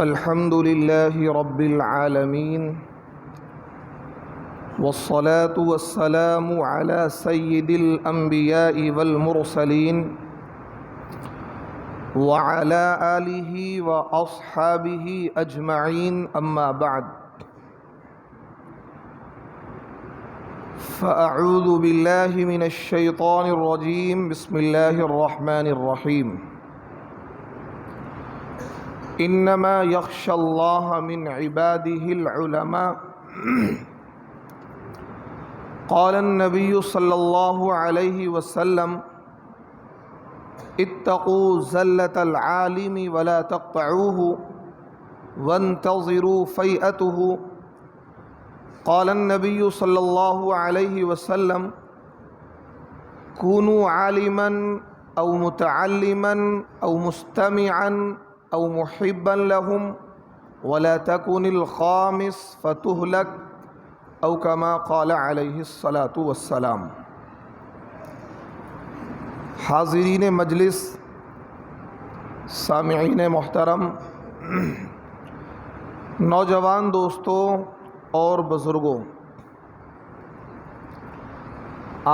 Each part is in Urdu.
الحمد لله رب العالمين والصلاة والسلام على سيد الأنبياء والمرسلين وعلى آله وأصحابه أجمعين أما بعد فأعوذ بالله من الشيطان الرجيم بسم الله الرحمن الرحيم إنما يخشى الله من عباده العلماء قال النبي صلى الله عليه وسلم اتقوا زلة العالم ولا تقطعوه وانتظروا فيئته قال النبي صلى الله عليه وسلم كونوا عالما أو متعلما أو مستمعا أو محبا لهم ولا تكن الخامس فتهلك أو كما قال عليه الصلاة والسلام۔ حاضرین مجلس، سامعین محترم، نوجوان دوستوں اور بزرگوں،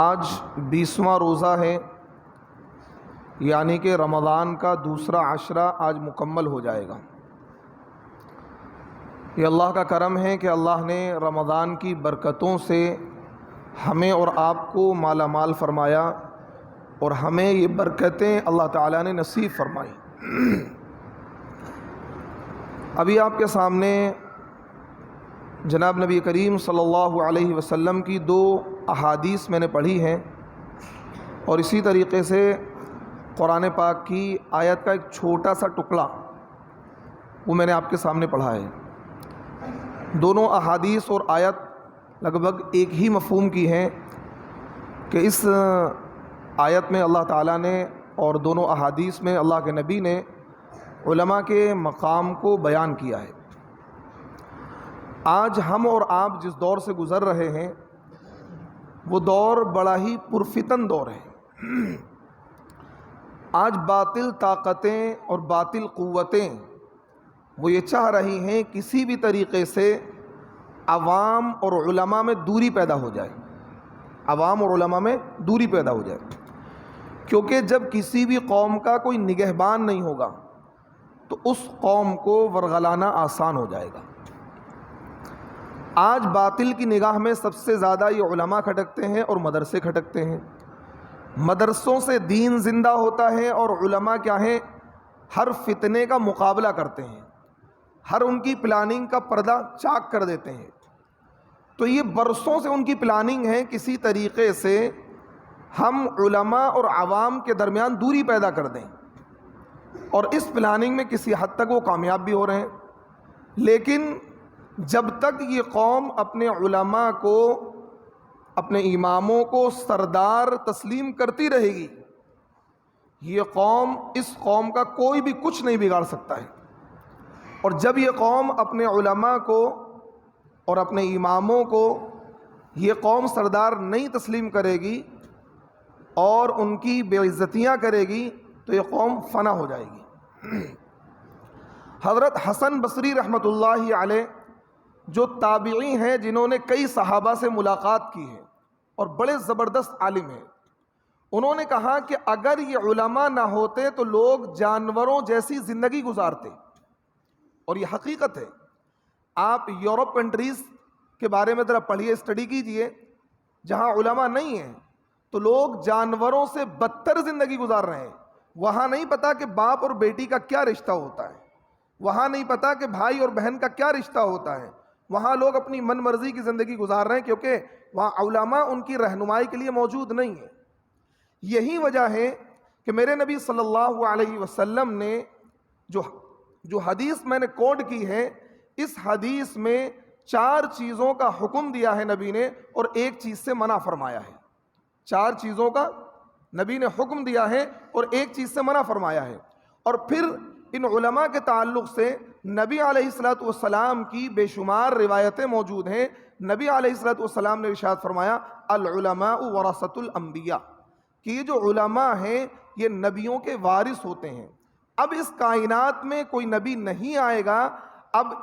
آج 20واں روزہ ہے، یعنی کہ رمضان کا دوسرا عشرہ آج مکمل ہو جائے گا۔ یہ اللہ کا کرم ہے کہ اللہ نے رمضان کی برکتوں سے ہمیں اور آپ کو مالا مال فرمایا اور ہمیں یہ برکتیں اللہ تعالیٰ نے نصیب فرمائی۔ ابھی آپ کے سامنے جناب نبی کریم صلی اللہ علیہ وسلم کی 2 احادیث میں نے پڑھی ہیں، اور اسی طریقے سے قرآن پاک کی آیت کا ایک چھوٹا سا ٹکڑا وہ میں نے آپ کے سامنے پڑھا ہے۔ دونوں احادیث اور آیت لگ بھگ ایک ہی مفہوم کی ہیں کہ اس آیت میں اللہ تعالیٰ نے اور دونوں احادیث میں اللہ کے نبی نے علماء کے مقام کو بیان کیا ہے۔ آج ہم اور آپ جس دور سے گزر رہے ہیں وہ دور بڑا ہی پرفتن دور ہے۔ آج باطل طاقتیں اور باطل قوتیں وہ یہ چاہ رہی ہیں کسی بھی طریقے سے عوام اور علماء میں دوری پیدا ہو جائے، عوام اور علماء میں دوری پیدا ہو جائے، کیونکہ جب کسی بھی قوم کا کوئی نگہبان نہیں ہوگا تو اس قوم کو ورغلانا آسان ہو جائے گا۔ آج باطل کی نگاہ میں سب سے زیادہ یہ علماء کھٹکتے ہیں اور مدرسے کھٹکتے ہیں۔ مدرسوں سے دین زندہ ہوتا ہے اور علماء کیا ہیں، ہر فتنے کا مقابلہ کرتے ہیں، ہر ان کی پلاننگ کا پردہ چاک کر دیتے ہیں۔ تو یہ برسوں سے ان کی پلاننگ ہے کسی طریقے سے ہم علماء اور عوام کے درمیان دوری پیدا کر دیں، اور اس پلاننگ میں کسی حد تک وہ کامیاب بھی ہو رہے ہیں۔ لیکن جب تک یہ قوم اپنے علماء کو، اپنے اماموں کو سردار تسلیم کرتی رہے گی، یہ قوم، اس قوم کا کوئی بھی کچھ نہیں بگاڑ سکتا ہے۔ اور جب یہ قوم اپنے علماء کو اور اپنے اماموں کو یہ قوم سردار نہیں تسلیم کرے گی اور ان کی بے عزتیاں کرے گی تو یہ قوم فنا ہو جائے گی۔ حضرت حسن بصری رحمۃ اللہ علیہ جو تابعی ہیں، جنہوں نے کئی صحابہ سے ملاقات کی ہے اور بڑے زبردست عالم ہیں، انہوں نے کہا کہ اگر یہ علماء نہ ہوتے تو لوگ جانوروں جیسی زندگی گزارتے، اور یہ حقیقت ہے۔ آپ یورپ کنٹریز کے بارے میں ذرا پڑھیے، اسٹڈی کیجئے، جہاں علماء نہیں ہیں تو لوگ جانوروں سے بدتر زندگی گزار رہے ہیں۔ وہاں نہیں پتا کہ باپ اور بیٹی کا کیا رشتہ ہوتا ہے، وہاں نہیں پتا کہ بھائی اور بہن کا کیا رشتہ ہوتا ہے، وہاں لوگ اپنی من مرضی کی زندگی گزار رہے ہیں، کیونکہ وہاں علماء ان کی رہنمائی کے لیے موجود نہیں ہیں۔ یہی وجہ ہے کہ میرے نبی صلی اللہ علیہ وسلم نے جو حدیث میں نے کوٹ کی ہے، اس حدیث میں 4 چیزوں کا حکم دیا ہے نبی نے، اور ایک چیز سے منع فرمایا ہے۔ 4 چیزوں کا نبی نے حکم دیا ہے اور ایک چیز سے منع فرمایا ہے۔ اور پھر ان علماء کے تعلق سے نبی علیہ الصلوۃ والسلام کی بے شمار روایتیں موجود ہیں۔ نبی علیہ الصلوۃ والسلام نے ارشاد فرمایا العلماء ورثۃ الانبیاء، کہ یہ جو علماء ہیں یہ نبیوں کے وارث ہوتے ہیں۔ اب اس کائنات میں کوئی نبی نہیں آئے گا، اب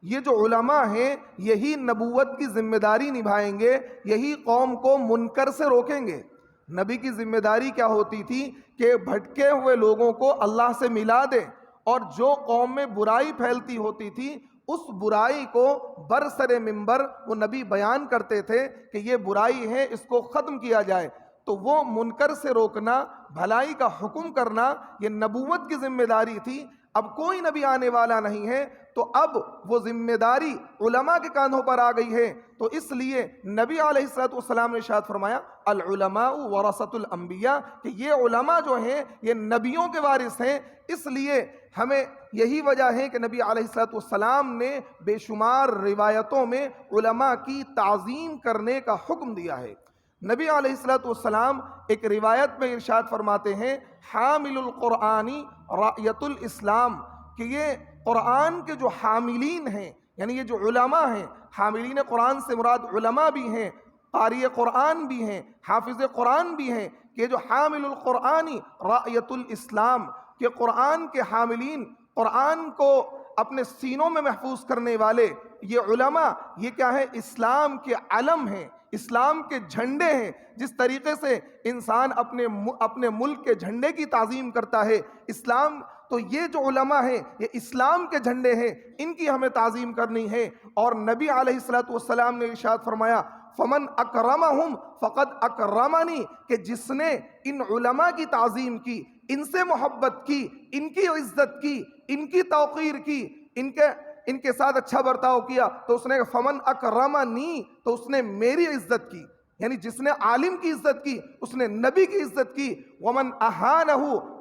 یہ جو علماء ہیں یہی نبوت کی ذمہ داری نبھائیں گے، یہی قوم کو منکر سے روکیں گے۔ نبی کی ذمہ داری کیا ہوتی تھی کہ بھٹکے ہوئے لوگوں کو اللہ سے ملا دے، اور جو قوم میں برائی پھیلتی ہوتی تھی اس برائی کو برسر منبر وہ نبی بیان کرتے تھے کہ یہ برائی ہے، اس کو ختم کیا جائے۔ تو وہ منکر سے روکنا، بھلائی کا حکم کرنا، یہ نبوت کی ذمہ داری تھی۔ اب کوئی نبی آنے والا نہیں ہے تو اب وہ ذمہ داری علماء کے کاندھوں پر آ گئی ہے۔ تو اس لیے نبی علیہ الصلوۃ والسلام نے ارشاد فرمایا العلماء ورثۃ الانبیاء، کہ یہ علماء جو ہیں یہ نبیوں کے وارث ہیں۔ اس لیے ہمیں یہی وجہ ہے کہ نبی علیہ الصلوۃ والسلام نے بے شمار روایتوں میں علماء کی تعظیم کرنے کا حکم دیا ہے۔ نبی علیہ الصلوۃ والسلام ایک روایت میں ارشاد فرماتے ہیں حامل القرآنی رایۃ الاسلام، کہ یہ قرآن کے جو حاملین ہیں، یعنی یہ جو علماء ہیں، حاملین قرآن سے مراد علماء بھی ہیں، قاری قرآن بھی ہیں، حافظ قرآن بھی ہیں، کہ جو حامل القرآنی رایۃ الاسلام، کہ قرآن کے حاملین، قرآن کو اپنے سینوں میں محفوظ کرنے والے یہ علماء، یہ کیا ہے؟ اسلام کے علم ہیں، اسلام کے جھنڈے ہیں۔ جس طریقے سے انسان اپنے ملک کے جھنڈے کی تعظیم کرتا ہے، اسلام تو یہ جو علماء ہیں یہ اسلام کے جھنڈے ہیں، ان کی ہمیں تعظیم کرنی ہے۔ اور نبی علیہ الصلوۃ والسلام نے ارشاد فرمایا فمن اکرمہم فقد اکرمنی، کہ جس نے ان علماء کی تعظیم کی، ان سے محبت کی، ان کی عزت کی، ان کی توقیر کی، ان کے ساتھ اچھا برتاؤ کیا، تو اس نے فمن اکرمنی، تو اس نے میری عزت کی۔ یعنی جس نے عالم کی عزت کی اس نے نبی کی عزت کی۔ ومن اہانہ،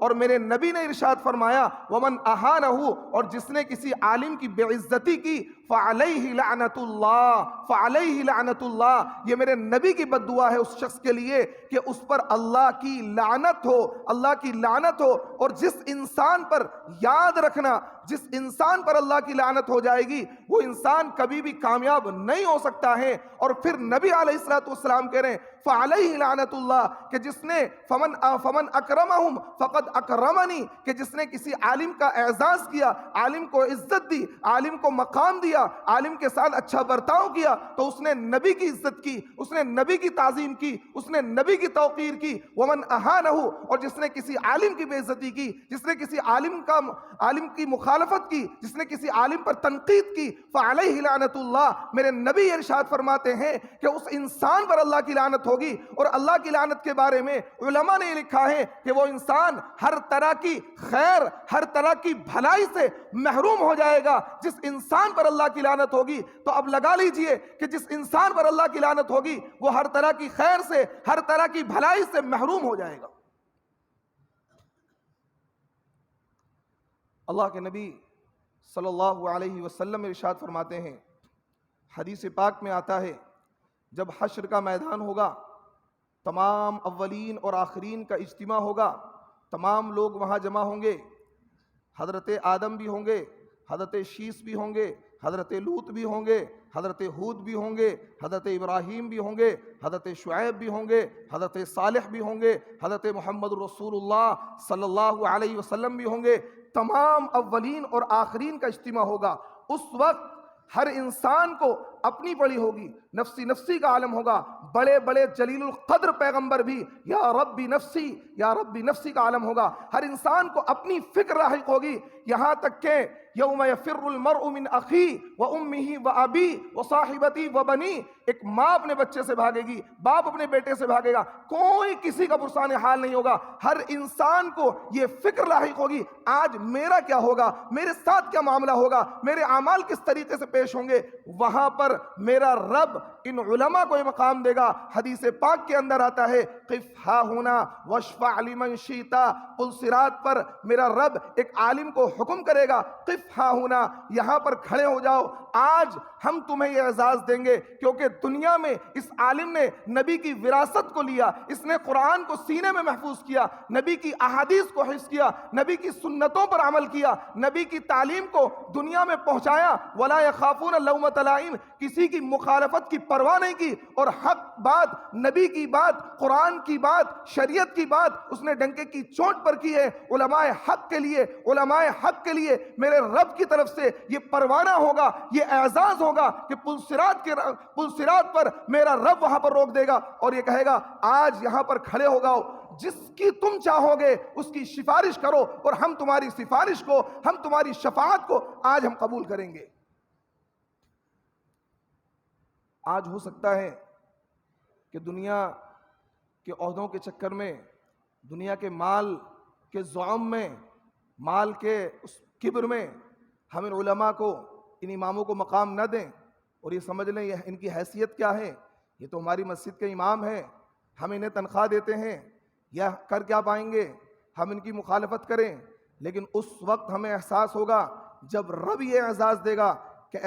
اور میرے نبی نے ارشاد فرمایا ومن اہانہ، اور جس نے کسی عالم کی بے عزتی کی فعلیہ لعنت اللہ، فعلیہ لعنت اللہ، یہ میرے نبی کی بد دعا ہے اس شخص کے لیے کہ اس پر اللہ کی لعنت ہو، اللہ کی لعنت ہو۔ اور جس انسان پر، یاد رکھنا، جس انسان پر اللہ کی لعنت ہو جائے گی وہ انسان کبھی بھی کامیاب نہیں ہو سکتا ہے۔ اور پھر نبی علیہ الصلوۃ والسلام کہہ رہے ہیں فعلیہ لعنت اللہ، کہ جس نے فمن اکرمہم فقد اکرمنی، کہ جس نے کسی عالم کا اعزاز کیا، عالم کو عزت دی، عالم کو مقام دیا، عالم کے ساتھ اچھا برتاؤ کیا، تو اس نے نبی کی عزت کی، اس نے نبی کی تعظیم کی، اس نے نبی کی توقیر کی۔ ومن اہانہ، اور جس نے کسی عالم کی بے عزتی کی، جس نے کسی عالم کی مخالفت کی، جس نے کسی عالم پر تنقید کی، فعلیہ لعنت اللہ، میرے نبی ارشاد فرماتے ہیں کہ اس انسان پر اللہ کی لعنت ہوگی۔ اور اللہ کی لعنت کے بارے میں علماء نے لکھا ہے کہ وہ انسان ہر طرح کی خیر، ہر طرح کی بھلائی سے محروم ہو جائے گا جس انسان پر اللہ کی لعنت ہوگی۔ تو اب لگا لیجئے کہ جس انسان پر اللہ کی لعنت ہوگی وہ ہر طرح کی خیر سے، ہر طرح کی بھلائی سے محروم ہو جائے گا۔ اللہ کے نبی صلی اللہ علیہ وسلم ارشاد فرماتے ہیں، حدیث پاک میں آتا ہے جب حشر کا میدان ہوگا، تمام اولین اور آخرین کا اجتماع ہوگا، تمام لوگ وہاں جمع ہوں گے، حضرت آدم بھی ہوں گے، حضرت شیس بھی ہوں گے، حضرت لوط بھی ہوں گے، حضرت ہود بھی ہوں گے، حضرت ابراہیم بھی ہوں گے، حضرت شعیب بھی ہوں گے، حضرت صالح بھی ہوں گے، حضرت محمد رسول اللہ صلی اللہ علیہ وسلم بھی ہوں گے۔ تمام اولین اور آخرین کا اجتماع ہوگا۔ اس وقت ہر انسان کو اپنی پڑی ہوگی، نفسی نفسی کا عالم ہوگا۔ بڑے بڑے جلیل القدر پیغمبر بھی یا ربی نفسی، یا ربی نفسی کا عالم ہوگا۔ ہر انسان کو اپنی فکر لاحق ہوگی، یہاں تک کہ یوم یفر المرء من اخی و امہ و ابی و صاحبتی و بنی، ایک ماں اپنے بچے سے بھاگے گی، باپ اپنے بیٹے سے بھاگے گا، کوئی کسی کا پرسان حال نہیں ہوگا۔ ہر انسان کو یہ فکر لاحق ہوگی آج میرا کیا ہوگا، میرے ساتھ کیا معاملہ ہوگا، میرے اعمال کس طریقے سے پیش ہوں گے۔ وہاں پر میرا رب ان علماء کو یہ مقام دے گا۔ حدیث پاک کے اندر آتا ہے قف ہا ہونا واشفع لمن شیتا، پل صراط پر میرا رب ایک عالم کو حکم کرے گا قف ہا ہونا، یہاں پر کھڑے ہو جاؤ، آج ہم تمہیں یہ اعزاز دیں گے، کیونکہ دنیا میں اس عالم نے نبی کی وراثت کو لیا، اس نے قرآن کو سینے میں محفوظ کیا، نبی کی احادیث کو حفظ کیا، نبی کی سنتوں پر عمل کیا، نبی کی تعلیم کو دنیا میں پہنچایا۔ ولا یخافون لومۃ لائم، کسی کی مخالفت کی پرواہ نہیں کی، اور حق بات، نبی کی بات، قرآن کی بات، شریعت کی بات اس نے ڈنکے کی چوٹ پر کی ہے۔ علماء حق کے لیے، علماء حق کے لیے میرے رب کی طرف سے یہ پروانہ ہوگا، یہ اعزاز ہوگا کہ پل صراط پر میرا رب وہاں پر روک دے گا اور یہ کہے گا آج یہاں پر کھڑے ہو گاؤ، جس کی تم چاہو گے اس کی سفارش کرو، اور ہم تمہاری سفارش کو، ہم تمہاری شفاعت کو آج ہم قبول کریں گے۔ آج ہو سکتا ہے کہ دنیا کے عہدوں کے چکر میں، دنیا کے مال کے زعم میں، مال کے اس کبر میں ہم ان علماء کو، ان اماموں کو مقام نہ دیں، اور یہ سمجھ لیں یہ ان کی حیثیت کیا ہے، یہ تو ہماری مسجد کے امام ہیں، ہم انہیں تنخواہ دیتے ہیں، یا کر کیا پائیں گے، ہم ان کی مخالفت کریں۔ لیکن اس وقت ہمیں احساس ہوگا جب رب یہ اعزاز دے گا کہ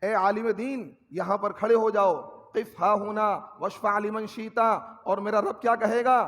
اے عالم دین یہاں پر کھڑے ہو جاؤ، قف ہا ہونا وشفع لمن شیتا، اور میرا رب کیا کہے گا،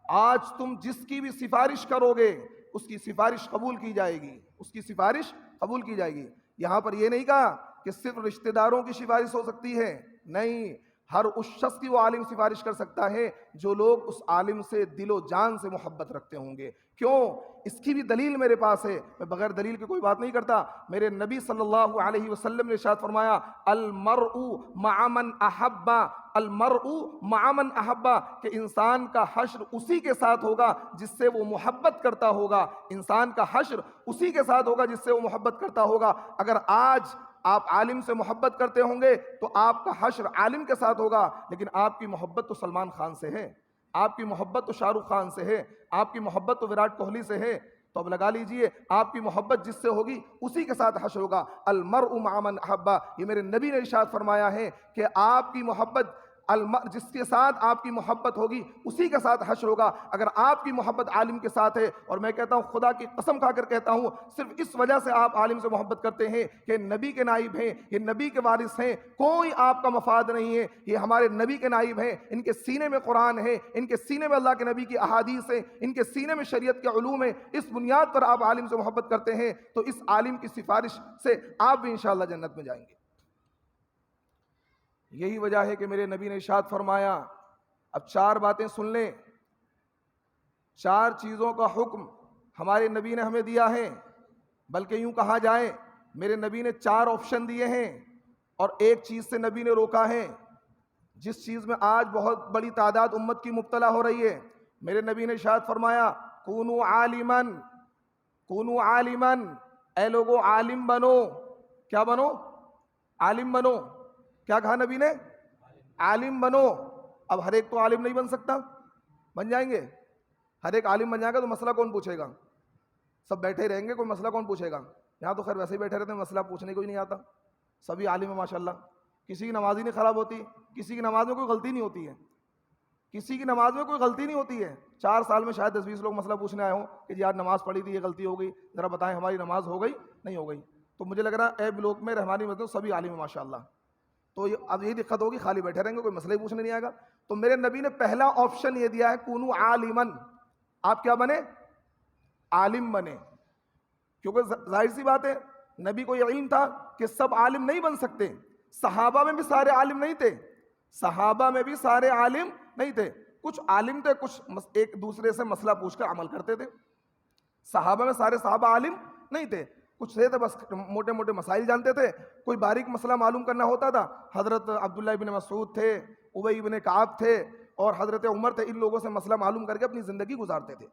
آج تم جس کی بھی سفارش کرو گے اس کی سفارش قبول کی جائے گی، اس کی سفارش قبول کی جائے گی۔ یہاں پر یہ نہیں کہا کہ صرف رشتہ داروں کی سفارش ہو سکتی ہے، نہیں، ہر اس شخص کی وہ عالم سفارش کر سکتا ہے جو لوگ اس عالم سے دل و جان سے محبت رکھتے ہوں گے۔ کیوں؟ اس کی بھی دلیل میرے پاس ہے، میں بغیر دلیل کے کوئی بات نہیں کرتا۔ میرے نبی صلی اللہ علیہ وسلم نے ارشاد فرمایا المرء مع من احب، المرء مع من احب، کہ انسان کا حشر اسی کے ساتھ ہوگا جس سے وہ محبت کرتا ہوگا، انسان کا حشر اسی کے ساتھ ہوگا جس سے وہ محبت کرتا ہوگا۔ اگر آج آپ عالم سے محبت کرتے ہوں گے تو آپ کا حشر عالم کے ساتھ ہوگا، لیکن آپ کی محبت تو سلمان خان سے ہے، آپ کی محبت تو شاہ رخ خان سے ہے، آپ کی محبت تو وراٹ کوہلی سے ہے، تو اب لگا لیجئے آپ کی محبت جس سے ہوگی اسی کے ساتھ حشر ہوگا۔ المرء مع من احب، یہ میرے نبی نے ارشاد فرمایا ہے کہ آپ کی محبت، جس کے ساتھ آپ کی محبت ہوگی اسی کے ساتھ حشر ہوگا۔ اگر آپ کی محبت عالم کے ساتھ ہے، اور میں کہتا ہوں خدا کی قسم کھا کر کہتا ہوں صرف اس وجہ سے آپ عالم سے محبت کرتے ہیں کہ نبی کے نائب ہیں، یہ نبی کے وارث ہیں، کوئی آپ کا مفاد نہیں ہے، یہ ہمارے نبی کے نائب ہیں، ان کے سینے میں قرآن ہے، ان کے سینے میں اللہ کے نبی کی احادیث ہیں، ان کے سینے میں شریعت کے علوم ہیں، اس بنیاد پر آپ عالم سے محبت کرتے ہیں تو اس عالم کی سفارش سے آپ بھی انشاءاللہ جنت میں جائیں گے۔ یہی وجہ ہے کہ میرے نبی نے ارشاد فرمایا، اب 4 باتیں سن لیں، 4 چیزوں کا حکم ہمارے نبی نے ہمیں دیا ہے، بلکہ یوں کہا جائے میرے نبی نے 4 آپشن دیے ہیں اور ایک چیز سے نبی نے روکا ہے، جس چیز میں آج بہت بڑی تعداد امت کی مبتلا ہو رہی ہے۔ میرے نبی نے ارشاد فرمایا کونوا عالمن، کونوا عالمن، اے لوگو عالم بنو، کیا بنو؟ عالم بنو۔ کیا کہا نبی نے؟ عالم بنو۔ اب ہر ایک تو عالم نہیں بن سکتا، بن جائیں گے؟ ہر ایک عالم بن جائے گا تو مسئلہ کون پوچھے گا؟ سب بیٹھے ہی رہیں گے، کوئی مسئلہ کون پوچھے گا؟ یہاں تو خیر ویسے ہی بیٹھے رہتے ہیں، مسئلہ پوچھنے کو ہی نہیں آتا، سبھی عالم ہیں ماشاءاللہ، کسی کی نماز ہی نہیں خراب ہوتی، کسی کی نماز میں کوئی غلطی نہیں ہوتی ہے، کسی کی نماز میں کوئی غلطی نہیں ہوتی ہے۔ 4 سال میں شاید 10-20 لوگ مسئلہ پوچھنے آئے ہوں کہ جی آج نماز پڑھی تھی، یہ غلطی ہو گئی، ذرا بتائیں ہماری نماز ہو گئی نہیں ہو گئی؟ تو مجھے لگ رہا ہے بلاک میں رحمانی مسجد سبھی عالم ہیں ماشاءاللہ۔ تو اب یہی دقت ہوگی، خالی بیٹھے رہیں گے، کوئی مسئلہ ہی پوچھنے نہیں آئے گا۔ تو میرے نبی نے پہلا آپشن یہ دیا ہے کونوا عالمن، آپ کیا بنے؟ عالم بنے، کیونکہ ظاہر سی بات ہے نبی کو یہ علم تھا کہ سب عالم نہیں بن سکتے، صحابہ میں بھی سارے عالم نہیں تھے، صحابہ میں بھی سارے عالم نہیں تھے، کچھ عالم تھے، کچھ ایک دوسرے سے مسئلہ پوچھ کر عمل کرتے تھے۔ صحابہ میں سارے صحابہ عالم نہیں تھے، کچھ تھے تو بس موٹے موٹے مسائل جانتے تھے، کوئی باریک مسئلہ معلوم کرنا ہوتا تھا حضرت عبداللہ ابن مسعود تھے، ابی ابن کعب تھے اور حضرت عمر تھے، ان لوگوں سے مسئلہ معلوم کر کے اپنی زندگی گزارتے تھے۔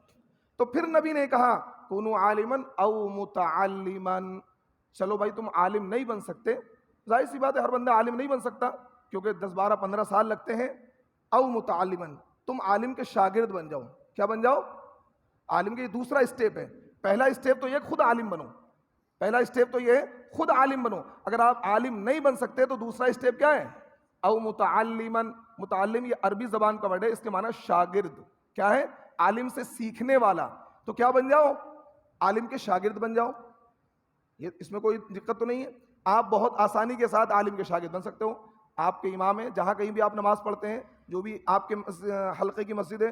تو پھر نبی نے کہا کونوا عالمن او متعلمن، چلو بھائی تم عالم نہیں بن سکتے، ظاہر سی بات ہے ہر بندہ عالم نہیں بن سکتا کیونکہ 10-12-15 سال لگتے ہیں، او متعلمن، تم عالم کے شاگرد بن جاؤ۔ کیا بن جاؤ؟ عالم کے یہ دوسرا اسٹیپ ہے، پہلا اسٹیپ تو یہ خود عالم بنو، پہلا اسٹیپ تو یہ ہے خود عالم بنو، اگر آپ عالم نہیں بن سکتے تو دوسرا اسٹیپ کیا ہے؟ او متعلمن، متعلم یہ عربی زبان کا ورڈ ہے، اس کے معنی شاگرد، کیا ہے؟ عالم سے سیکھنے والا، تو کیا بن جاؤ؟ عالم کے شاگرد بن جاؤ، یہ اس میں کوئی دقت تو نہیں ہے، آپ بہت آسانی کے ساتھ عالم کے شاگرد بن سکتے ہو۔ آپ کے امام ہیں، جہاں کہیں بھی آپ نماز پڑھتے ہیں، جو بھی آپ کے حلقے کی مسجد ہے،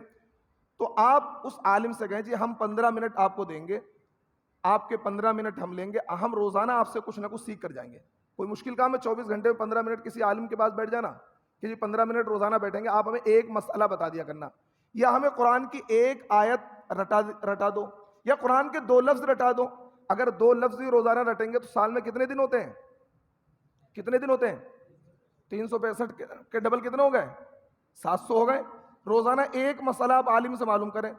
تو آپ اس عالم سے کہیں جی ہم 15 منٹ آپ کو دیں گے، آپ کے 15 منٹ ہم لیں گے، ہم روزانہ آپ سے کچھ نہ کچھ سیکھ کر جائیں گے۔ کوئی مشکل کام ہے 24 گھنٹے میں 15 منٹ کسی عالم کے پاس بیٹھ جانا کہ جی 15 منٹ روزانہ بیٹھیں گے، آپ ہمیں ایک مسئلہ بتا دیا کرنا، یا ہمیں قرآن کی ایک آیت رٹا دو، یا قرآن کے 2 لفظ رٹا دو۔ اگر 2 لفظ ہی روزانہ رٹیں گے تو سال میں کتنے دن ہوتے ہیں؟ کتنے دن ہوتے ہیں؟ 365 کے ڈبل کتنے ہو گئے؟ 700 ہو گئے۔ روزانہ ایک مسئلہ آپ عالم سے معلوم کریں،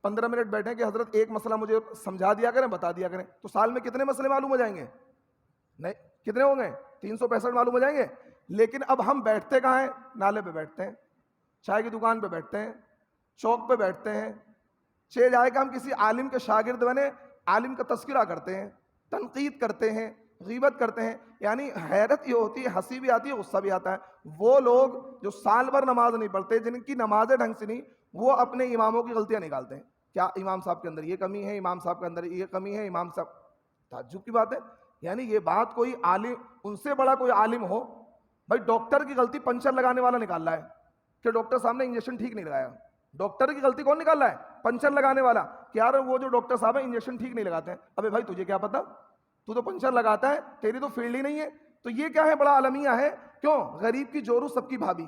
15 منٹ بیٹھیں کہ حضرت ایک مسئلہ مجھے سمجھا دیا کریں، بتا دیا کریں، تو سال میں کتنے مسئلے معلوم ہو جائیں گے؟ نہیں، کتنے ہوں گے؟ 365 معلوم ہو جائیں گے۔ لیکن اب ہم بیٹھتے کہاں ہیں؟ نالے پہ بیٹھتے ہیں، چائے کی دکان پہ بیٹھتے ہیں، چوک پہ بیٹھتے ہیں۔ چہ جائے کہ ہم کسی عالم کے شاگرد بنے، عالم کا تذکرہ کرتے ہیں، تنقید کرتے ہیں، غیبت کرتے ہیں۔ یعنی حیرت یہ ہوتی ہے، ہنسی بھی آتی ہے، غصہ بھی آتا ہے۔ وہ لوگ جو سال بھر نماز نہیں پڑھتے، جن کی نمازیں ڈھنگ سے نہیں، وہ اپنے اماموں کی غلطیاں نکالتے ہیں، کیا امام صاحب کے اندر یہ کمی ہے، امام صاحب کے اندر یہ کمی ہے، امام صاحب۔ تعجب کی بات ہے، یعنی یہ بات کوئی عالم، ان سے بڑا کوئی عالم ہو، بھائی ڈاکٹر کی غلطی پنچر لگانے والا نکال رہا ہے کہ ڈاکٹر صاحب نے انجیکشن ٹھیک نہیں لگایا۔ ڈاکٹر کی غلطی کون نکال رہا ہے؟ پنچر لگانے والا، کہ یار وہ جو ڈاکٹر صاحب ہیں انجیکشن ٹھیک نہیں لگاتے ہیں۔ ابے بھائی تجھے کیا پتا، تو پنچر لگاتا ہے، تیری تو فیلڈ ہی نہیں ہے۔ تو یہ کیا ہے؟ بڑا المیہ ہے۔ کیوں؟ غریب کی جورو سب کی بھابھی،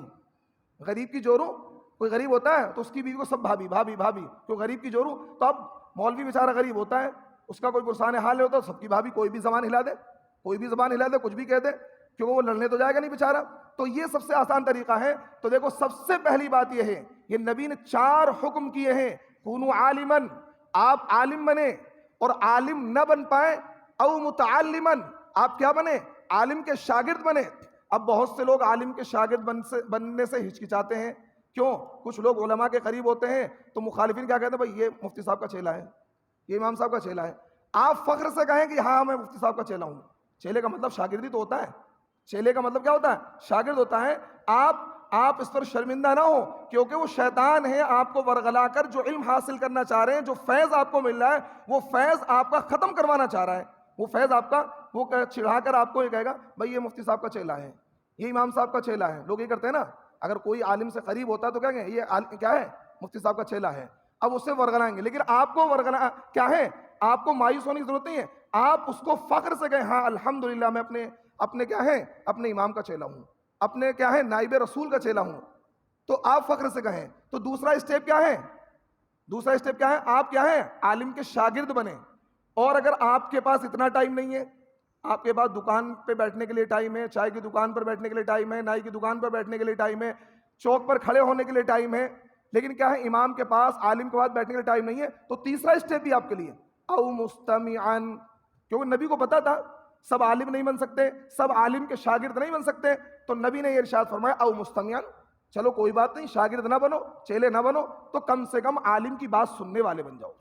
غریب کی جورو، کوئی غریب ہوتا ہے تو اس کی بیوی کو سب بھابھی بھابھی بھابھی، کیوں؟ غریب کی جورو۔ تو اب مولوی بیچارہ غریب ہوتا ہے، اس کا کوئی پرسان حال ہوتا ہے، سب کی بھابھی، کوئی بھی زبان ہلا دے، کوئی بھی زبان ہلا دے، کچھ بھی کہہ دے، کیونکہ وہ لڑنے تو جائے گا نہیں بیچارہ۔ تو یہ سب سے آسان طریقہ ہے۔ تو دیکھو سب سے پہلی بات یہ ہے، یہ نبی نے 4 حکم کیے ہیں۔ کونوا عالمن، آپ عالم بنے، اور عالم نہ بن پائے، او متعلمن، آپ کیا بنے؟ عالم کے شاگرد بنے۔ اب بہت سے لوگ عالم کے شاگرد بننے سے ہچکچاتے ہیں۔ کیوں؟ کچھ لوگ علماء کے قریب ہوتے ہیں تو مخالفین کیا کہتے ہیں؟ بھائی یہ مفتی صاحب کا چیلا ہے، یہ امام صاحب کا چیلا ہے۔ آپ فخر سے کہیں کہ ہاں میں مفتی صاحب کا چیلا ہوں۔ چیلے کا مطلب شاگردی تو ہوتا ہے، چیلے کا مطلب کیا ہوتا ہے؟ شاگرد ہوتا ہے۔ آپ اس پر شرمندہ نہ ہو، کیونکہ وہ شیطان ہے آپ کو ورغلا کر جو علم حاصل کرنا چاہ رہے ہیں، جو فیض آپ کو مل رہا ہے، وہ فیض آپ کا ختم کروانا چاہ رہا ہے۔ وہ فیض آپ کا، وہ چڑھا کر آپ کو یہ کہے گا بھائی یہ مفتی صاحب کا چیلا ہے، یہ امام صاحب کا چیلا ہے۔ لوگ یہ کرتے ہیں نا، اگر کوئی عالم سے قریب ہوتا ہے تو کیا کہیں؟ یہ کیا ہے؟ مفتی صاحب کا چیلا ہے۔ اب اسے ورغلائیں گے، لیکن آپ کو ورغلا کیا ہے؟ آپ کو مایوس ہونے کی ضرورت نہیں ہے، آپ اس کو فخر سے کہیں ہاں الحمدللہ میں اپنے کیا ہے؟ اپنے امام کا چیلا ہوں، اپنے کیا ہے؟ نائب رسول کا چیلا ہوں۔ تو آپ فخر سے کہیں۔ تو دوسرا اسٹیپ کیا ہے؟ دوسرا اسٹیپ کیا ہے؟ آپ کیا ہے؟ عالم کے شاگرد بنیں۔ اور اگر آپ کے پاس اتنا ٹائم نہیں ہے، آپ کے پاس دکان پہ بیٹھنے کے لیے ٹائم ہے، چائے کی دکان پر بیٹھنے کے لیے ٹائم ہے، نائی کی دکان پر بیٹھنے کے لیے ٹائم ہے، چوک پر کھڑے ہونے کے لیے ٹائم ہے، لیکن کیا ہے؟ امام کے پاس، عالم کے پاس بیٹھنے کے لیے ٹائم نہیں ہے، تو تیسرا اسٹیپ بھی آپ کے لیے، او مستمعن، کیونکہ نبی کو پتا تھا سب عالم نہیں بن سکتے، سب عالم کے شاگرد نہیں بن سکتے، تو نبی نے یہ ارشاد فرمایا او مستمعن، چلو کوئی بات نہیں، شاگرد نہ بنو، چیلے نہ بنو، تو کم سے کم عالم کی بات سننے والے بن جاؤ۔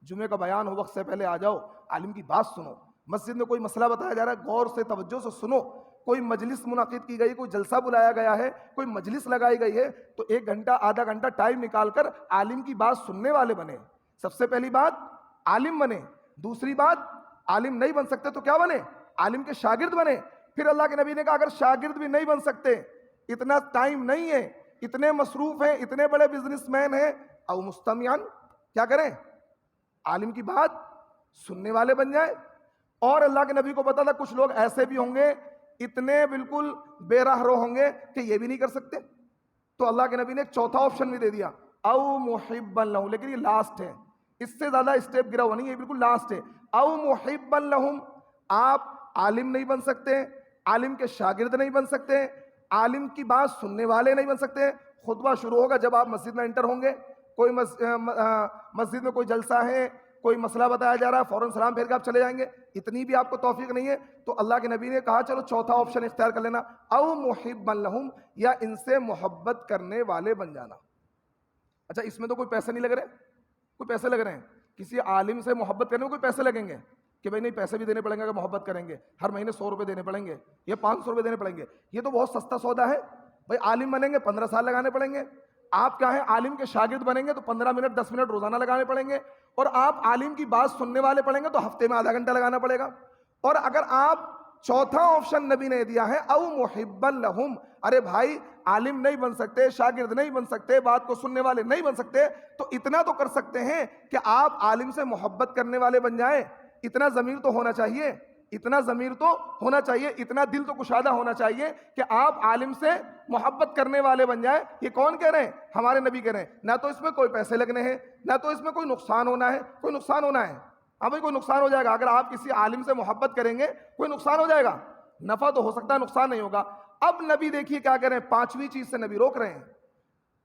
جمعے کا بیان ہو، وقت سے پہلے آ جاؤ، عالم کی بات سنو۔ مسجد میں کوئی مسئلہ بتایا جا رہا ہے، غور سے توجہ سے سنو۔ کوئی مجلس منعقد کی گئی، کوئی جلسہ بلایا گیا ہے، کوئی مجلس لگائی گئی ہے، تو 1 گھنٹہ آدھا گھنٹہ ٹائم نکال کر عالم کی بات سننے والے بنے۔ سب سے پہلی بات عالم بنے۔ دوسری بات، عالم نہیں بن سکتے تو کیا بنے؟ عالم کے شاگرد بنے۔ پھر اللہ کے نبی نے کہا اگر شاگرد بھی نہیں بن سکتے، اتنا ٹائم نہیں ہے، اتنے مصروف ہیں، اتنے بڑے بزنس مین ہیں، او مستمعن، کیا کریں؟ عالم کی بات سننے والے بن جائیں۔ اور اللہ کے نبی کو پتا تھا کچھ لوگ ایسے بھی ہوں گے، اتنے بالکل بے راہ رو ہوں گے کہ یہ بھی نہیں کر سکتے، تو اللہ کے نبی نے ایک چوتھا آپشن بھی دے دیا، او محبا لہم، لیکن یہ لاسٹ ہے، اس سے زیادہ اسٹیپ گرا ہوا نہیں، یہ بالکل لاسٹ ہے۔ او محبا لہم، آپ عالم نہیں بن سکتے، عالم کے شاگرد نہیں بن سکتے، عالم کی بات سننے والے نہیں بن سکتے۔ خطبہ شروع ہوگا جب آپ مسجد میں انٹر ہوں گے، کوئی مسجد میں کوئی جلسہ ہے، کوئی مسئلہ بتایا جا رہا ہے، فوراً سلام پھیر کے آپ چلے جائیں گے، اتنی بھی آپ کو توفیق نہیں ہے، تو اللہ کے نبی نے کہا چلو چوتھا آپشن اختیار کر لینا، او محبا لہم، یا ان سے محبت کرنے والے بن جانا۔ اچھا اس میں تو کوئی پیسے نہیں لگ رہے، کوئی پیسے لگ رہے ہیں؟ کسی عالم سے محبت کرنے میں کوئی پیسے لگیں گے کہ بھائی نہیں پیسے بھی دینے پڑیں گے اگر محبت کریں گے، ہر مہینے 100 روپے دینے پڑیں گے یا 500 روپے دینے پڑیں گے، یہ تو بہت سستا سودا ہے بھائی۔ عالم بنیں گے 15 سال لگانے پڑیں گے، آپ کیا ہے عالم کے شاگرد بنیں گے تو 15 منٹ 10 منٹ روزانہ لگانے پڑیں گے، اور آپ عالم کی بات سننے والے پڑیں گے تو ہفتے میں آدھا گھنٹہ لگانا پڑے گا۔ اور اگر آپ چوتھا آپشن نبی نے دیا ہے او محبا لہم، ارے بھائی عالم نہیں بن سکتے، شاگرد نہیں بن سکتے، بات کو سننے والے نہیں بن سکتے، تو اتنا تو کر سکتے ہیں کہ آپ عالم سے محبت کرنے والے بن جائیں، اتنا ضمیر تو ہونا چاہیے، اتنا ضمیر تو ہونا چاہیے، اتنا دل تو کشادہ ہونا چاہیے کہ آپ عالم سے محبت کرنے والے بن جائیں۔ یہ کون کہہ رہے ہیں؟ ہمارے نبی کہہ رہے ہیں، نہ تو اس میں کوئی پیسے لگنے ہیں، نہ تو اس میں کوئی نقصان ہونا ہے۔ کوئی نقصان ہونا ہے؟ ہاں بھائی، کوئی نقصان ہو جائے گا اگر آپ کسی عالم سے محبت کریں گے، کوئی نقصان ہو جائے گا؟ نفع تو ہو سکتا ہے، نقصان نہیں ہوگا۔ اب نبی دیکھیے کیا کہہ رہے ہیں، پانچویں چیز سے نبی روک رہے ہیں۔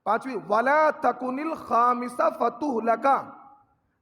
پانچویں، وَلَا تَكُنِ الْخَامِسَ فَتُهْلَكَ،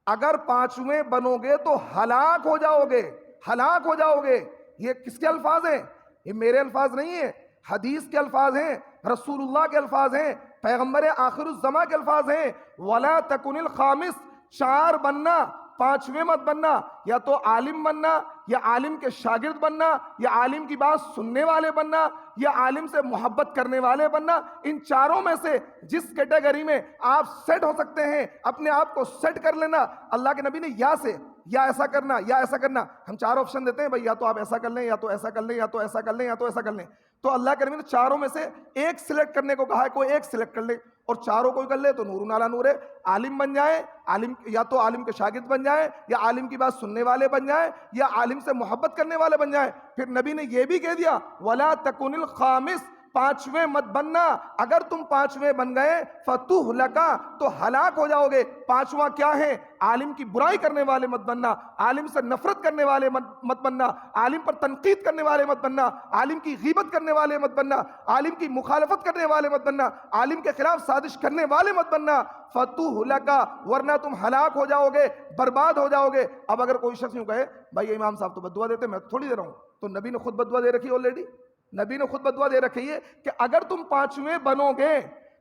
اگر پانچویں بنو گے تو ہلاک ہو جاؤ گے، ہلاک ہو جاؤ گے۔ یہ کس کے الفاظ ہیں؟ یہ میرے الفاظ نہیں ہیں، حدیث کے الفاظ ہیں، رسول اللہ کے الفاظ ہیں، پیغمبر آخر الزماں کے الفاظ ہیں۔ وَلَا تَكُنِ الْخَامِسَ، چار بننا، پانچویں مت بننا۔ یا تو عالم بننا، یا عالم کے شاگرد بننا، یا عالم کی بات سننے والے بننا، یا عالم سے محبت کرنے والے بننا۔ ان چاروں میں سے جس کیٹیگری میں آپ سیٹ ہو سکتے ہیں، اپنے آپ کو سیٹ کر لینا۔ اللہ کے نبی نے یا سے، یا ایسا کرنا، یا ایسا کرنا، ہم چار آپشن دیتے ہیں بھائی، یا تو آپ ایسا کر لیں، یا تو ایسا کر لیں، یا تو ایسا کر لیں، یا تو ایسا کر لیں۔ تو اللہ کے نبی نے چاروں میں سے ایک سلیکٹ کرنے کو کہا ہے، کوئی ایک سلیکٹ کر لے، اور چاروں کوئی کر لے تو نور علی نور ہے۔ عالم بن جائیں، عالم یا تو عالم کے شاگرد بن جائیں، یا عالم کی بات سننے والے بن جائیں، یا عالم سے محبت کرنے والے بن جائیں۔ پھر نبی نے یہ بھی کہہ دیا وَلَا تَكُنِ الْخَامِسَ، پانچویں مت بننا۔ اگر تم پانچویں بن گئے فَتُهْلَكَ، تو ہلاک ہو جاؤ گے۔ پانچواں کیا ہے؟ عالم کی برائی کرنے والے مت بننا، عالم سے نفرت کرنے والے مت بننا، عالم پر تنقید کرنے والے مت بننا، عالم کی غیبت کرنے والے مت بننا، عالم کی مخالفت کرنے والے مت بننا، عالم کے خلاف سازش کرنے والے مت بننا۔ فَتُهْلَكَ، ورنہ تم ہلاک ہو جاؤ گے، برباد ہو جاؤ گے۔ اب اگر کوئی شخص یوں کہے بھائی امام صاحب تو بددعا دیتے، میں تو تھوڑی دے رہا ہوں، تو نبی نے خود بددعا دے رکھی آلریڈی۔ نبی نے خود بددعا دے رکھی ہے کہ اگر تم پانچویں بنو گے،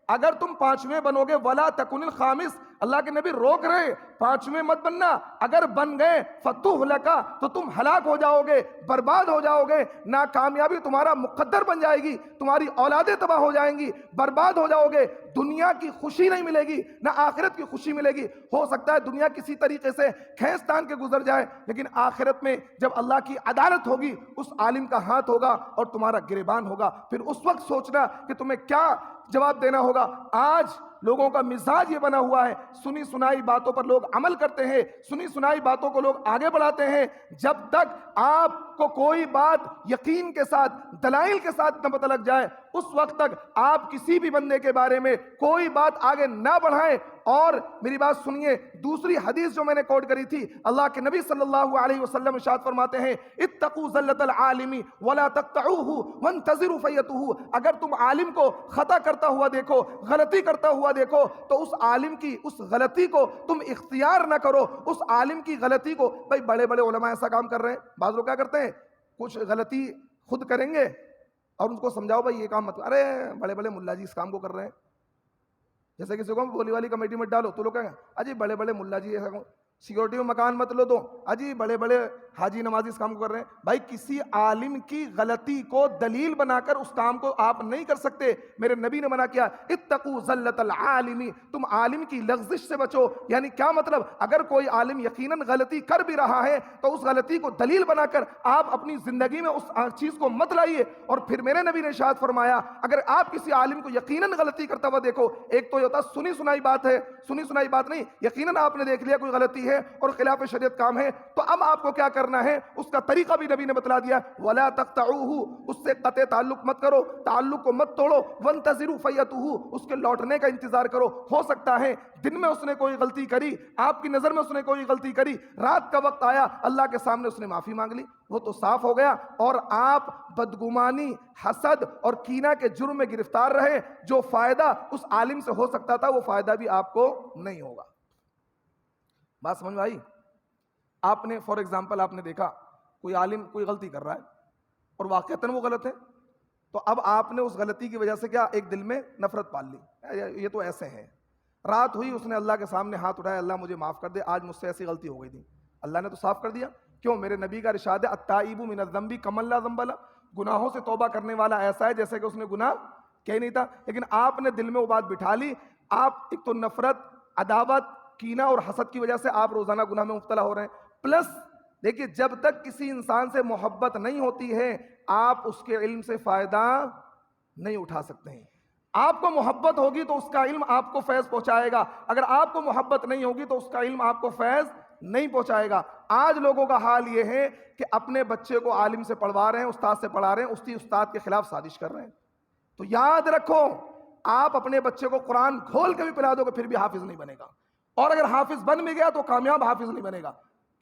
اگر تم پانچویں بنو گے، وَلَا تَكُنِ الْخَامِسَ، اللہ کے نبی روک رہے پانچویں مت بننا۔ اگر بن گئے فَتُهْلَكَ، تو تم ہلاک ہو جاؤ گے، برباد ہو جاؤ گے، ناکامیابی تمہارا مقدر بن جائے گی، تمہاری اولادیں تباہ ہو جائیں گی، برباد ہو جاؤ گے، دنیا کی خوشی نہیں ملے گی، نہ آخرت کی خوشی ملے گی۔ ہو سکتا ہے دنیا کسی طریقے سے کھینچ تان کے گزر جائے، لیکن آخرت میں جب اللہ کی عدالت ہوگی، اس عالم کا ہاتھ ہوگا اور تمہارا گریبان ہوگا۔ پھر اس وقت سوچنا کہ تمہیں کیا جواب دینا ہوگا۔ آج لوگوں کا مزاج یہ بنا ہوا ہے، سنی سنائی باتوں پر لوگ عمل کرتے ہیں، سنی سنائی باتوں کو لوگ آگے بڑھاتے ہیں۔ جب تک آپ کو کوئی بات یقین کے ساتھ، دلائل کے ساتھ نہ پتہ لگ جائے، اس وقت تک آپ کسی بھی بندے کے بارے میں کوئی بات آگے نہ بڑھائیں۔ اور میری بات سنیے، دوسری حدیث جو میں نے کوٹ کری تھی، اللہ کے نبی صلی اللہ علیہ وسلم ارشاد فرماتے ہیں اتقوا زلۃ العالم ولا تقطعوه وانتظروا فیتہ، اگر تم عالم کو خطا کرتا ہوا دیکھو، غلطی کرتا ہوا دیکھو، تو اس عالم کی اس غلطی کو تم اختیار نہ کرو، اس عالم کی غلطی کو۔ بھائی بڑے بڑے علماء ایسا کام کر رہے ہیں، بعض لوگ کیا کرتے ہیں، کچھ غلطی خود کریں گے اور ان کو سمجھاؤ بھائی یہ کام مت، ارے بڑے بڑے ملا جی اس کام کو کر رہے ہیں۔ جیسے کسی کو بولی والی کمیٹی میں ڈالو تو لوگ کہیں گے اجی بڑے بڑے ملا جی ایسا، سیکورٹی میں مکان مت لو تو اجی بڑے بڑے حاجی نمازی اس کام کو کر رہے ہیں۔ بھائی کسی عالم کی غلطی کو دلیل بنا کر اس کام کو آپ نہیں کر سکتے۔ میرے نبی نے منع کیا اتقوا زلۃ العالم، تم عالم کی لغزش سے بچو۔ یعنی کیا مطلب؟ اگر کوئی عالم یقیناً غلطی کر بھی رہا ہے تو اس غلطی کو دلیل بنا کر آپ اپنی زندگی میں اس چیز کو مت لائیے۔ اور پھر میرے نبی نے ارشاد فرمایا اگر آپ کسی عالم کو یقیناً غلطی کرتا ہوا دیکھو، ایک تو یہ ہوتا سنی سنائی بات ہے، سنی سنائی بات نہیں، یقیناً آپ نے دیکھ لیا کوئی غلطی ہے اور خلاف شریعت کام ہے، تو اب آپ کو کیا کرنا ہے، اس کا طریقہ بھی نبی نے بتلا دیا، وَلَا تَقْطَعُوهُ، اس سے قطع تعلق مت کرو، تعلق کو مت توڑو، وَانْتَظِرُوا فَيَتُهُ، اس کے لوٹنے کا انتظار کرو۔ ہو سکتا ہے دن میں اس نے کوئی غلطی کری، آپ کی نظر میں اس نے کوئی غلطی کری، رات کا وقت آیا اللہ کے سامنے اس نے معافی مانگ لی، وہ تو صاف ہو گیا، اور آپ بدگمانی، حسد اور کینہ کے جرم میں گرفتار رہے۔ جو فائدہ اس عالم سے ہو سکتا تھا وہ فائدہ بھی آپ کو نہیں ہوگا۔ بات سمجھ میں آئی؟ آپ نے فار ایگزامپل آپ نے دیکھا کوئی عالم کوئی غلطی کر رہا ہے اور واقعتاً وہ غلط ہے، تو اب آپ نے اس غلطی کی وجہ سے کیا ایک دل میں نفرت پال لی، یہ تو ایسے ہیں۔ رات ہوئی اس نے اللہ کے سامنے ہاتھ اٹھایا، اللہ مجھے معاف کر دے، آج مجھ سے ایسی غلطی ہو گئی تھی، اللہ نے تو صاف کر دیا۔ کیوں؟ میرے نبی کا ارشاد ہے التائب من الذنب کمن لا ذنب لہ، گناہوں سے توبہ کرنے والا ایسا ہے جیسے کہ اس نے گناہ کیا ہی نہیں تھا۔ لیکن آپ نے دل میں وہ بات بٹھا لی، آپ ایک تو نفرت، عداوت، کینہ اور حسد کی وجہ سے آپ روزانہ گناہ میں مبتلا ہو رہے ہیں۔ پلس دیکھیے جب تک کسی انسان سے محبت نہیں ہوتی ہے آپ اس کے علم سے فائدہ نہیں اٹھا سکتے ہیں۔ آپ کو محبت ہوگی تو اس کا علم آپ کو فیض پہنچائے گا، اگر آپ کو محبت نہیں ہوگی تو اس کا علم آپ کو فیض نہیں پہنچائے گا۔ آج لوگوں کا حال یہ ہے کہ اپنے بچے کو عالم سے پڑھوا رہے ہیں، استاد سے پڑھا رہے ہیں، استاد کے خلاف سازش کر رہے ہیں۔ تو یاد رکھو، آپ اپنے بچے کو قرآن کھول کے بھی پڑھا دو گے پھر بھی حافظ نہیں بنے گا، اور اگر حافظ بن بھی گیا تو کامیاب حافظ نہیں بنے گا۔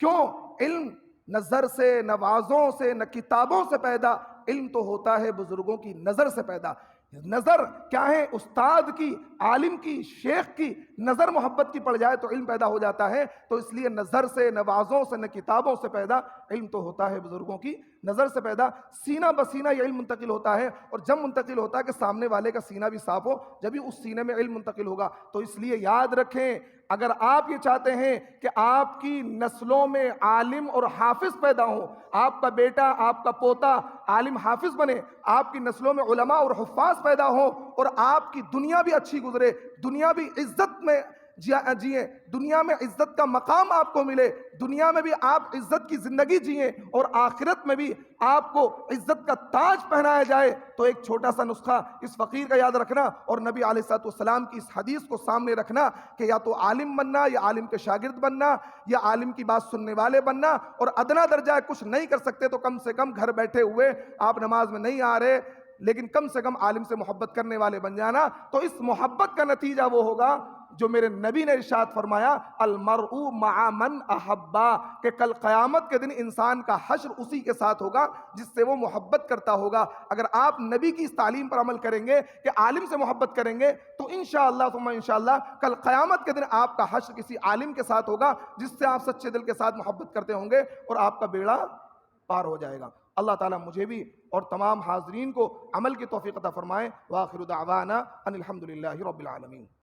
کیوں؟ علم نظر سے، نہ وعظوں سے، نہ کتابوں سے پیدا، علم تو ہوتا ہے بزرگوں کی نظر سے پیدا۔ نظر کیا ہے؟ استاد کی، عالم کی، شیخ کی نظر محبت کی پڑ جائے تو علم پیدا ہو جاتا ہے۔ تو اس لیے نظر سے، نہ وعظوں سے، نہ کتابوں سے پیدا، علم تو ہوتا ہے بزرگوں کی نظر سے پیدا۔ سینہ بسینہ یہ علم منتقل ہوتا ہے، اور جب منتقل ہوتا ہے کہ سامنے والے کا سینہ بھی صاف ہو، جبھی اس سینے میں علم منتقل ہوگا۔ تو اس لیے یاد رکھیں، اگر آپ یہ چاہتے ہیں کہ آپ کی نسلوں میں عالم اور حافظ پیدا ہوں، آپ کا بیٹا، آپ کا پوتا عالم حافظ بنے، آپ کی نسلوں میں علماء اور حفاظ پیدا ہوں، اور آپ کی دنیا بھی اچھی گزرے، دنیا بھی عزت میں جئیں، دنیا میں عزت کا مقام آپ کو ملے، دنیا میں بھی آپ عزت کی زندگی جئیں، اور آخرت میں بھی آپ کو عزت کا تاج پہنایا جائے، تو ایک چھوٹا سا نسخہ اس فقیر کا یاد رکھنا، اور نبی علیہ الصلوۃ والسلام کی اس حدیث کو سامنے رکھنا کہ یا تو عالم بننا، یا عالم کے شاگرد بننا، یا عالم کی بات سننے والے بننا، اور ادنا درجہ ہے کچھ نہیں کر سکتے تو کم سے کم گھر بیٹھے ہوئے، آپ نماز میں نہیں آ رہے لیکن کم سے کم عالم سے محبت کرنے والے بن جانا۔ تو اس محبت کا نتیجہ وہ ہوگا جو میرے نبی نے ارشاد فرمایا، المرء مع من احبا، کہ کل قیامت کے دن انسان کا حشر اسی کے ساتھ ہوگا جس سے وہ محبت کرتا ہوگا۔ اگر آپ نبی کی اس تعلیم پر عمل کریں گے کہ عالم سے محبت کریں گے تو انشاءاللہ ثم انشاءاللہ کل قیامت کے دن آپ کا حشر کسی عالم کے ساتھ ہوگا جس سے آپ سچے دل کے ساتھ محبت کرتے ہوں گے، اور آپ کا بیڑا پار ہو جائے گا۔ اللہ تعالیٰ مجھے بھی اور تمام حاضرین کو عمل کی توفیق عطا فرمائے۔ وآخر دعوانا ان الحمدللہ رب العالمین۔